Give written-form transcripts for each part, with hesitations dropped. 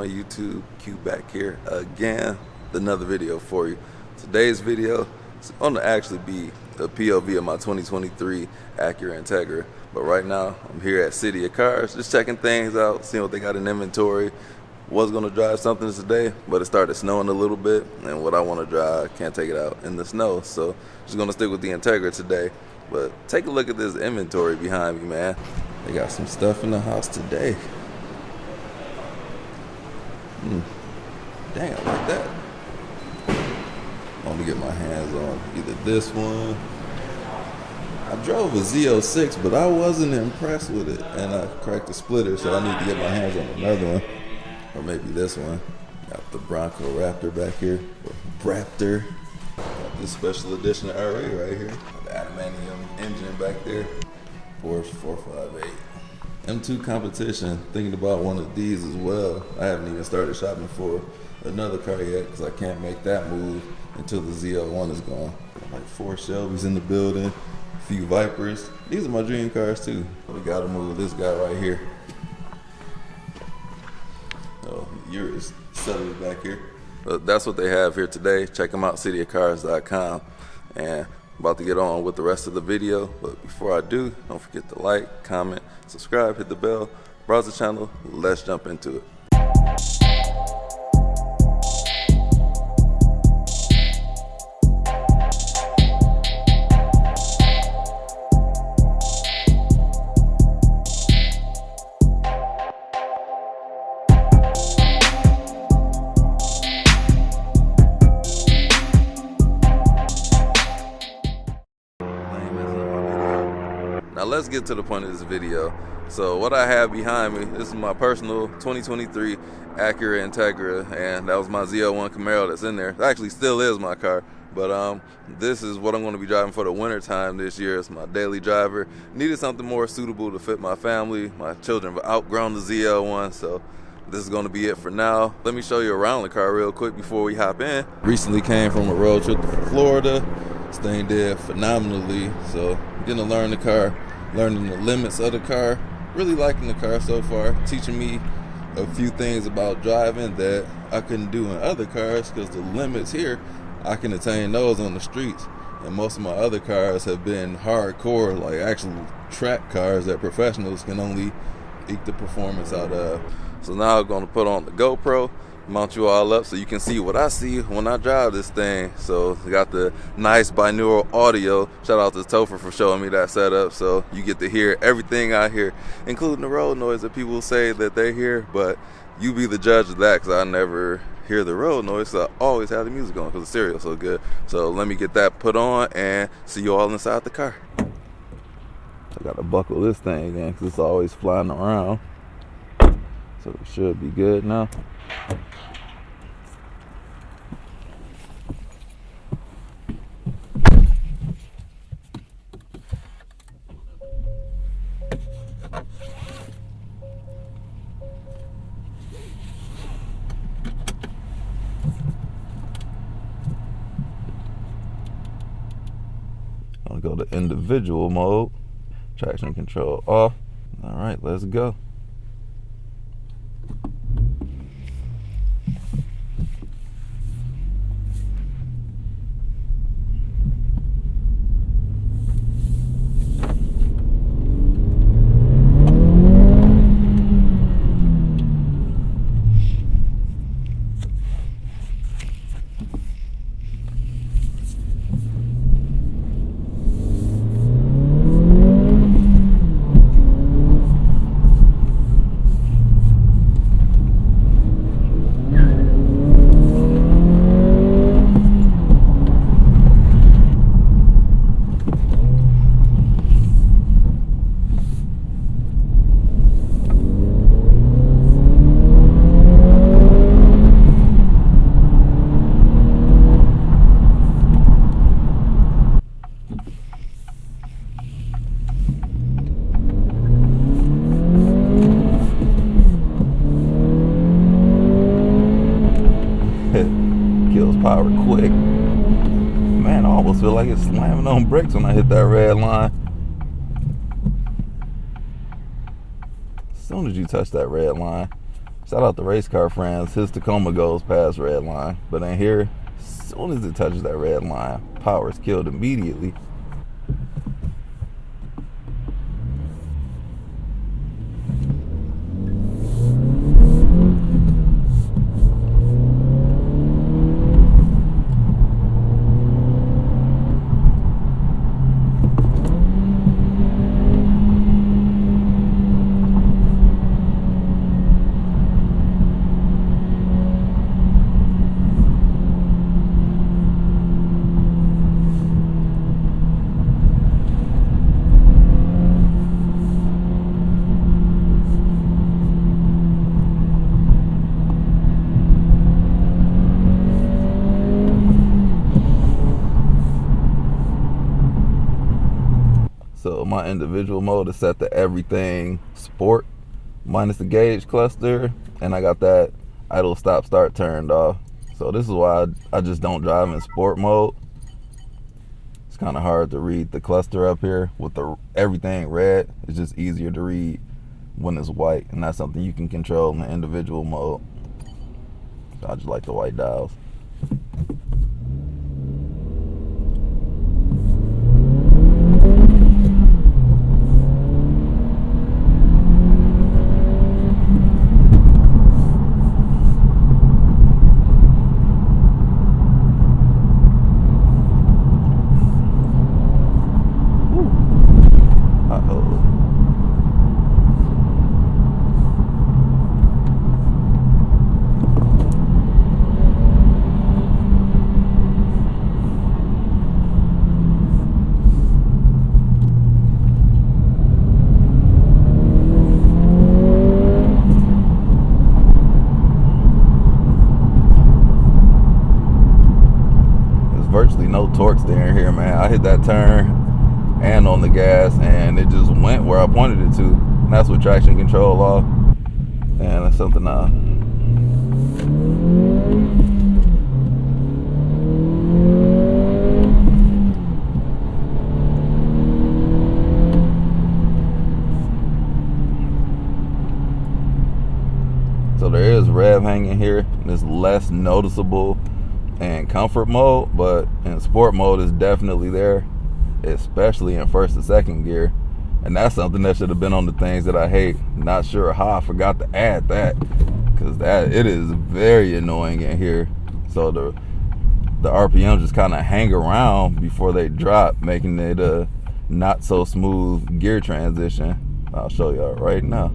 going, YouTube? Q back here again, another video for you. Today's video is going to actually be a POV of my 2023 Acura Integra, but right now I'm here at City of Cars, just checking things out, seeing what they got in inventory. Was going to drive something today, but it started snowing a little bit, and what I want to drive, can't take it out in the snow, so just going to stick with the Integra today. But take a look at this inventory behind me, man. They got some stuff in the house today. Dang, I like that. I want to get my hands on either this one. I drove a Z06, but I wasn't impressed with it, and I cracked the splitter, so I need to get my hands on another one. Or maybe this one. Got the Bronco Raptor back here. Raptor. Got this special edition RA right here. Got the adamantium engine back there. Porsche 458. M2 competition. Thinking about one of these as well. I haven't even started shopping for another car yet because I can't make that move until the Z01 is gone. Got like 4 Shelby's in the building. A few Vipers. These are my dream cars too. We gotta move this guy right here. Yours settled back here. But that's what they have here today. Check them out, cityofcars.com. And about to get on with the rest of the video. But before I do, don't forget to like, comment, subscribe, hit the bell, browse the channel. Let's jump into it. Now let's get to the point of this video. So what I have behind me, this is my personal 2023 Acura Integra, and that was my Z01 Camaro that's in there. It actually still is my car, but this is what I'm going to be driving for the winter time this year. It's my daily driver. Needed something more suitable to fit my family. My children have outgrown the Z01, so this is going to be it for now. Let me show you around the car real quick before we hop in. Recently came from a road trip to Florida. This thing did phenomenally, so I'm getting to learn the car, learning the limits of the car, really liking the car so far, teaching me a few things about driving that I couldn't do in other cars because the limits here, I can attain those on the streets. And most of my other cars have been hardcore, like actual track cars that professionals can only eke the performance out of. So now I'm going to put on the GoPro, mount you all up so you can see what I see when I drive this thing. So we got the nice binaural audio. Shout out to Topher for showing me that setup, so you get to hear everything I hear, including the road noise that people say that they hear, but you be the judge of that because I never hear the road noise, so I always have the music on because the stereo's so good. So let me get that put on and see you all inside the car. I gotta buckle this thing in because it's always flying around, so it should be good now. I'll go to individual mode, traction control off. All right, let's go. Power quick. Man, I almost feel like it's slamming on brakes when I hit that red line. As soon as you touch that red line, it's Shout out to race car friends. His Tacoma goes past red line, but in here, as soon as it touches that red line, power is killed immediately. So my individual mode is set to everything sport minus the gauge cluster, and I got that idle stop start turned off. So this is why I just don't drive in sport mode. It's kind of hard to read the cluster up here with everything red. It's just easier to read when it's white, and that's something you can control in the individual mode. So I just like the white dials. Virtually no torque steering here, man. I hit that turn and on the gas, and it just went where I pointed it to. And that's with traction control off. And that's something So there is rev hanging here, and it's less noticeable in comfort mode, but in sport mode it's definitely there, especially in first and second gear. And that's something that should have been on the things that I hate. Not sure how I forgot to add that, because it is very annoying in here. So the RPM just kind of hang around before they drop, making it a not so smooth gear transition. I'll show y'all right now.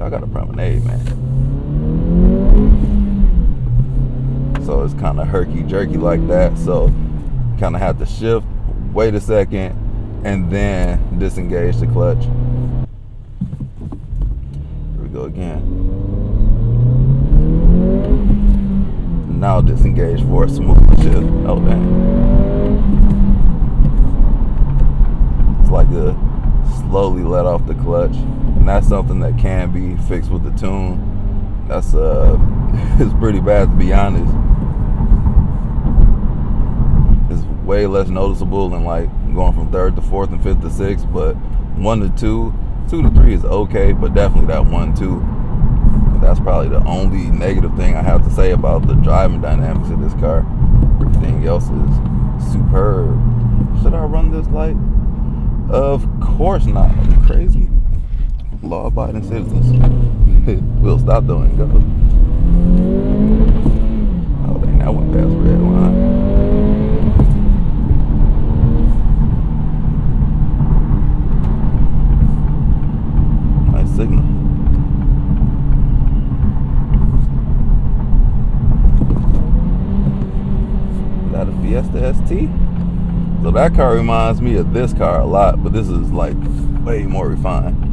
I got a promenade, man. So it's kind of herky-jerky like that. So kind of have to shift, wait a second, and then disengage the clutch. Here we go again. Now disengage for a smooth shift. Oh, dang. It's like a slowly let off the clutch. And that's something that can be fixed with the tune. That's it's pretty bad, to be honest. It's way less noticeable than like going from third to fourth and fifth to sixth, but 1 to 2, 2 to 3 is okay, but definitely that 1-2. That's probably the only negative thing I have to say about the driving dynamics of this car. Everything else is superb. Should I run this light? Of course not. Are you crazy? Law-abiding citizens. We'll stop though and go. Oh dang, that went past red line. Nice signal. Is that a Fiesta ST? So that car reminds me of this car a lot, but this is like way more refined.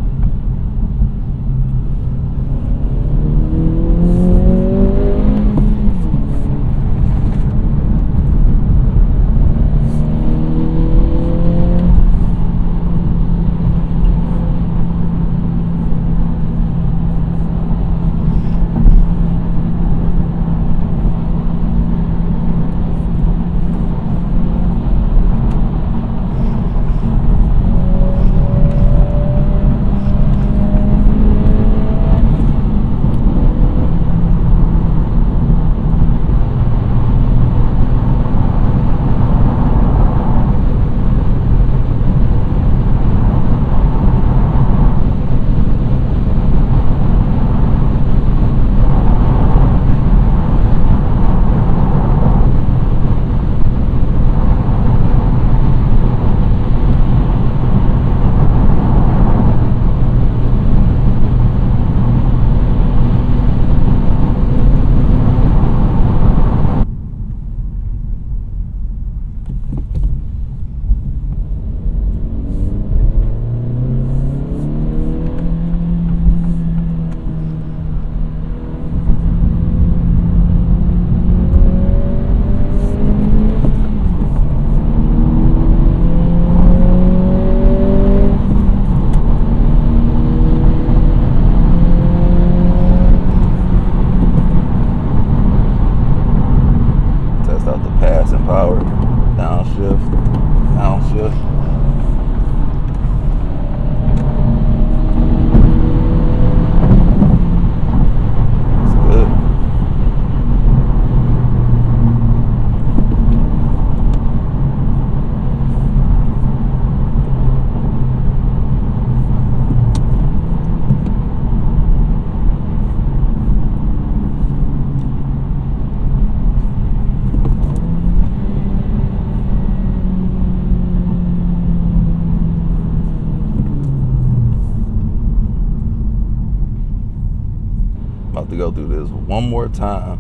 go through this one more time.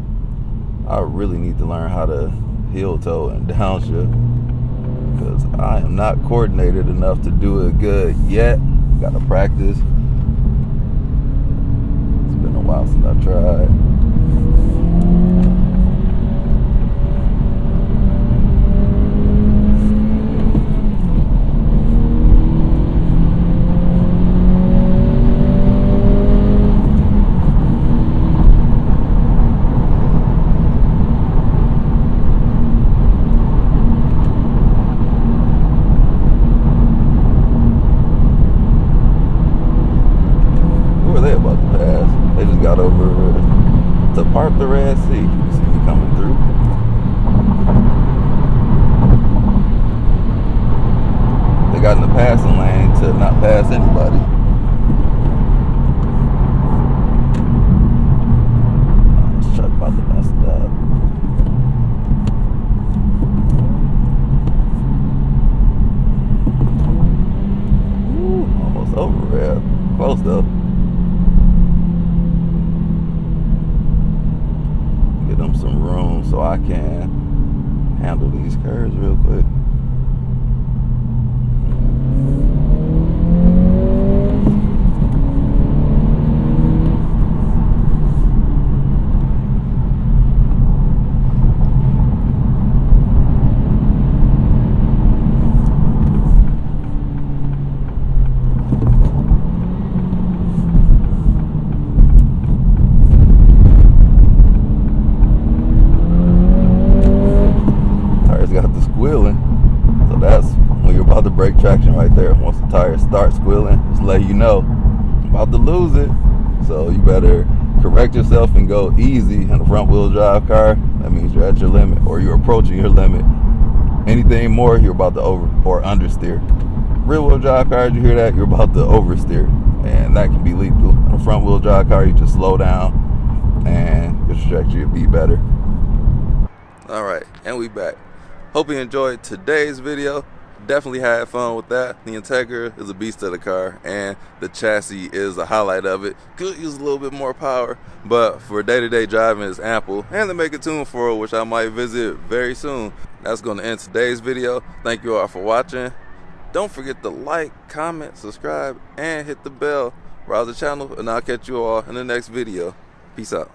I really need to learn how to heel toe and downshift, because I am not coordinated enough to do it good yet. Gotta practice. It's been a while since I tried. Got over to part the Red Sea. You see me coming through. They got in the passing lane to not pass anybody. This truck about to mess it up. Ooh, almost over red. Close though. Them some room so I can handle these curves real quick. So that's when you're about to break traction right there. Once the tires start squealing, just let you know I'm about to lose it. So you better correct yourself and go easy. In a front wheel drive car, that means you're at your limit or you're approaching your limit. Anything more, you're about to over or understeer. Rear wheel drive cars, you hear that, you're about to oversteer, and that can be lethal. In a front wheel drive car, you just slow down and your trajectory will be better. All right, and we back. Hope you enjoyed today's video. Definitely had fun with that. The Integra is a beast of the car, and the chassis is a highlight of it. Could use a little bit more power, but for day-to-day driving it's ample. And they make a tune for it, which I might visit very soon. That's going to end today's video. Thank you all for watching. Don't forget to like, comment, subscribe, and hit the bell. Browse the channel, and I'll catch you all in the next video. Peace out.